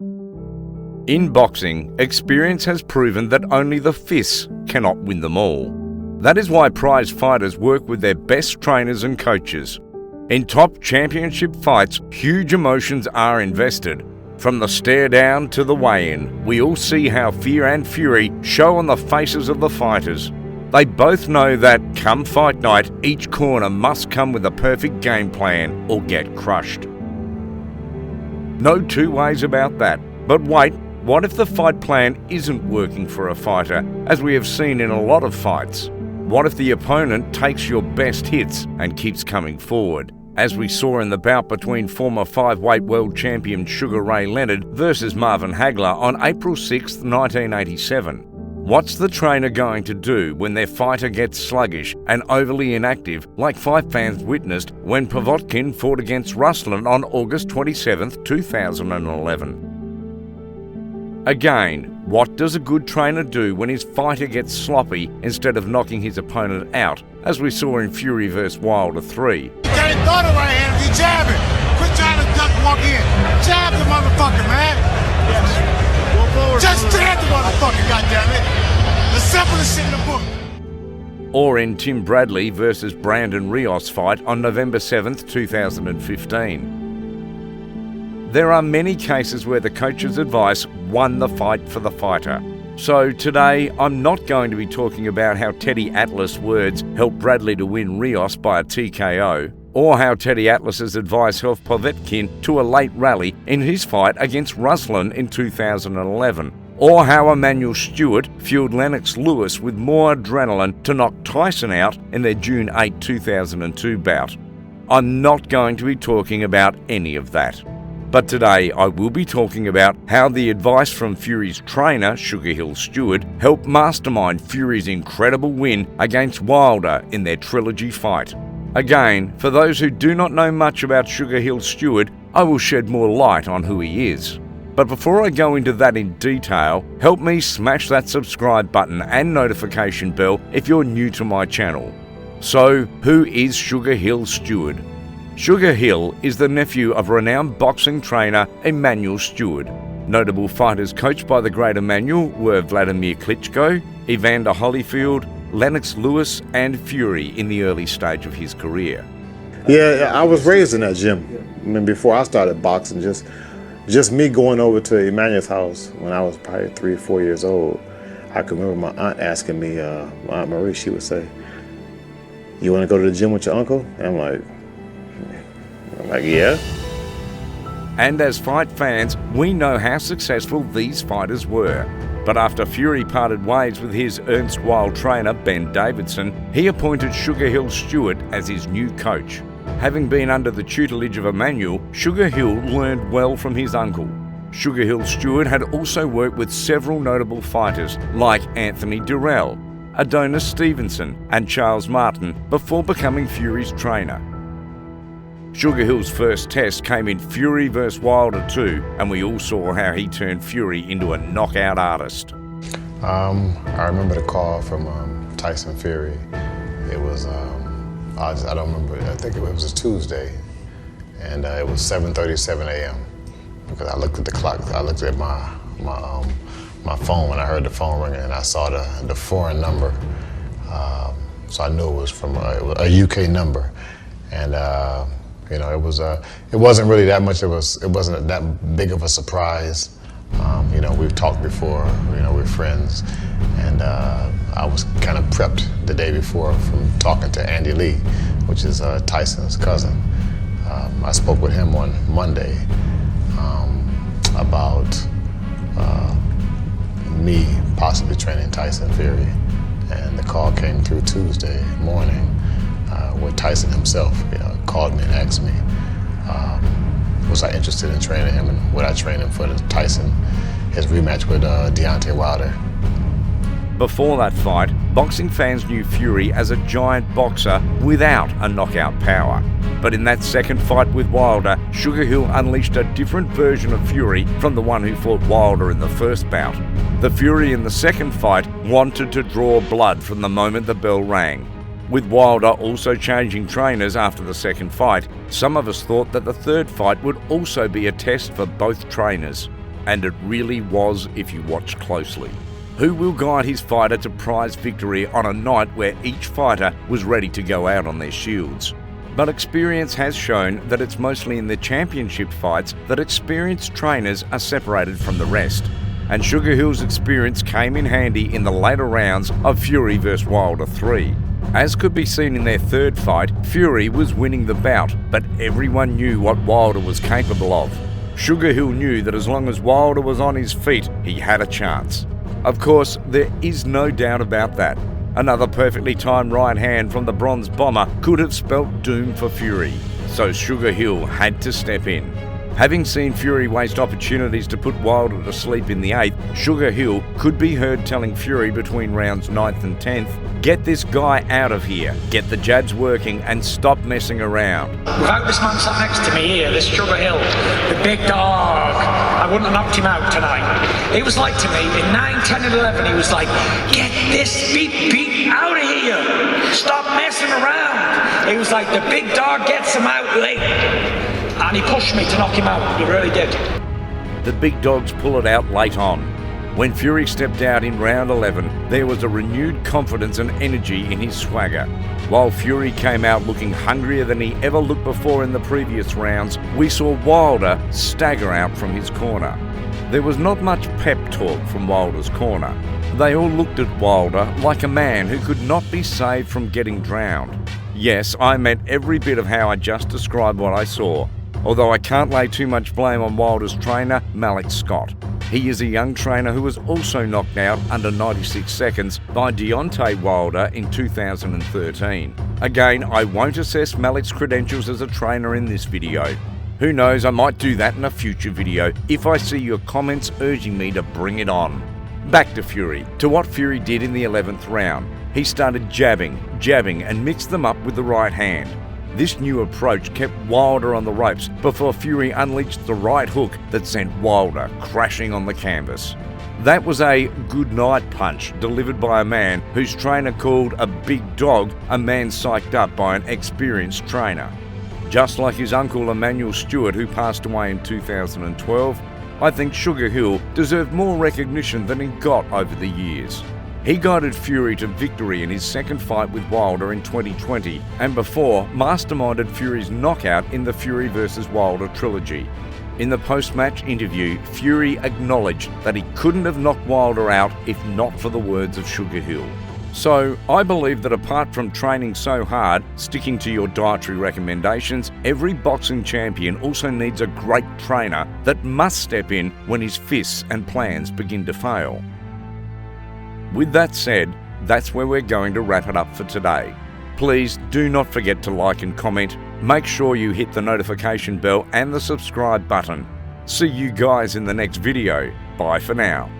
In boxing, experience has proven that only the fists cannot win them all. That is why prize fighters work with their best trainers and coaches. In top championship fights, huge emotions are invested. From the stare down to the weigh-in, we all see how fear and fury show on the faces of the fighters. They both know that, come fight night, each corner must come with a perfect game plan or get crushed. No two ways about that. But wait, what if the fight plan isn't working for a fighter, as we have seen in a lot of fights? What if the opponent takes your best hits and keeps coming forward, as we saw in the bout between former 5-weight world champion Sugar Ray Leonard versus Marvin Hagler on April 6, 1987? What's the trainer going to do when their fighter gets sluggish and overly inactive, like fight fans witnessed when Povetkin fought against Ruslan on August 27, 2011? Again, what does a good trainer do when his fighter gets sloppy instead of knocking his opponent out, as we saw in Fury vs Wilder 3? You can't throw the right hand, you jab it. Quit trying to duck and walk in. Jab the motherfucker, man. Just jab the motherfucker, goddammit. The simplest shit in the book. Or in Tim Bradley versus Brandon Rios fight on November 7, 2015. There are many cases where the coach's advice won the fight for the fighter. So today, I'm not going to be talking about how Teddy Atlas' words helped Bradley to win Rios by a TKO, or how Teddy Atlas's advice helped Povetkin to a late rally in his fight against Ruslan in 2011, or how Hill Steward fueled Lennox Lewis with more adrenaline to knock Tyson out in their June 8, 2002 bout. I'm not going to be talking about any of that. But today I will be talking about how the advice from Fury's trainer, Hill Steward, helped mastermind Fury's incredible win against Wilder in their trilogy fight. Again, for those who do not know much about Hill Steward, I will shed more light on who he is. But before I go into that in detail, help me smash that subscribe button and notification bell if you're new to my channel. So, who is Hill Steward? Sugar Hill is the nephew of renowned boxing trainer Hill Steward. Notable fighters coached by the great Emmanuel were Vladimir Klitschko, Evander Holyfield, Lennox Lewis and Fury in the early stage of his career. Yeah, I was raised in that gym. I mean, before I started boxing, just me going over to Emmanuel's house when I was probably 3 or 4 years old. I can remember my aunt asking me, my Aunt Marie, she would say, "You want to go to the gym with your uncle?" And I'm like, yeah. And as fight fans, we know how successful these fighters were. But after Fury parted ways with his erstwhile trainer Ben Davidson, he appointed Hill Steward as his new coach. Having been under the tutelage of Emmanuel, Hill learned well from his uncle. Hill Steward had also worked with several notable fighters like Anthony Durrell, Adonis Stevenson and Charles Martin before becoming Fury's trainer. Hill's first test came in Fury vs Wilder 2, and we all saw how he turned Fury into a knockout artist. I remember the call from Tyson Fury. It was, I don't remember, I think it was a Tuesday, and it was 7:37 a.m. because I looked at the clock, I looked at my phone when I heard the phone ringing, and I saw the foreign number, so I knew it was from a UK number, and you know, it wasn't really that much of it wasn't that big of a surprise. You know, we've talked before, you know, we're friends, and I was kind of prepped the day before from talking to Andy Lee, which is Tyson's cousin. I spoke with him on Monday about me possibly training Tyson Fury, and the call came through Tuesday morning where Tyson himself, you know, called me and asked me, was I interested in training him and would I train him for his rematch with Deontay Wilder. Before that fight, boxing fans knew Fury as a giant boxer without a knockout power. But in that second fight with Wilder, Hill unleashed a different version of Fury from the one who fought Wilder in the first bout. The Fury in the second fight wanted to draw blood from the moment the bell rang. With Wilder also changing trainers after the second fight, some of us thought that the third fight would also be a test for both trainers. and it really was if you watch closely. Who will guide his fighter to prize victory on a night where each fighter was ready to go out on their shields? But experience has shown that it's mostly in the championship fights that experienced trainers are separated from the rest. And Sugar Hill's experience came in handy in the later rounds of Fury vs Wilder 3. As could be seen in their third fight, Fury was winning the bout, but everyone knew what Wilder was capable of. Sugar Hill knew that as long as Wilder was on his feet, he had a chance. Of course, there is no doubt about that. Another perfectly timed right hand from the Bronze Bomber could have spelt doom for Fury, so Sugar Hill had to step in. Having seen Fury waste opportunities to put Wilder to sleep in the 8th, Sugar Hill could be heard telling Fury between rounds 9th and 10th, "Get this guy out of here, get the jabs working and stop messing around." Without this man sat next to me here, this Sugar Hill, the big dog, I wouldn't have knocked him out tonight. It was like to me, in 9, 10 and 11, he was like, "Get this beat out of here, stop messing around." He was like, the big dog gets him out late. And he pushed me to knock him out, he really did. The big dogs pull it out late on. When Fury stepped out in round 11, there was a renewed confidence and energy in his swagger. While Fury came out looking hungrier than he ever looked before in the previous rounds, we saw Wilder stagger out from his corner. There was not much pep talk from Wilder's corner. They all looked at Wilder like a man who could not be saved from getting drowned. Yes, I meant every bit of how I just described what I saw. Although I can't lay too much blame on Wilder's trainer, Malik Scott. He is a young trainer who was also knocked out under 96 seconds by Deontay Wilder in 2013. Again, I won't assess Malik's credentials as a trainer in this video. Who knows, I might do that in a future video if I see your comments urging me to bring it on. Back to Fury, to what Fury did in the 11th round. He started jabbing, and mixed them up with the right hand. This new approach kept Wilder on the ropes before Fury unleashed the right hook that sent Wilder crashing on the canvas. That was a good night punch delivered by a man whose trainer called a big dog a man psyched up by an experienced trainer. Just like his uncle Hill Steward, who passed away in 2012, I think Sugar Hill deserved more recognition than he got over the years. He guided Fury to victory in his second fight with Wilder in 2020, and before masterminded Fury's knockout in the Fury vs Wilder trilogy. In the post-match interview, Fury acknowledged that he couldn't have knocked Wilder out if not for the words of Sugar Hill. So, I believe that apart from training so hard, sticking to your dietary recommendations, every boxing champion also needs a great trainer that must step in when his fists and plans begin to fail. With that said, that's where we're going to wrap it up for today. Please do not forget to like and comment. Make sure you hit the notification bell and the subscribe button. See you guys in the next video. Bye for now.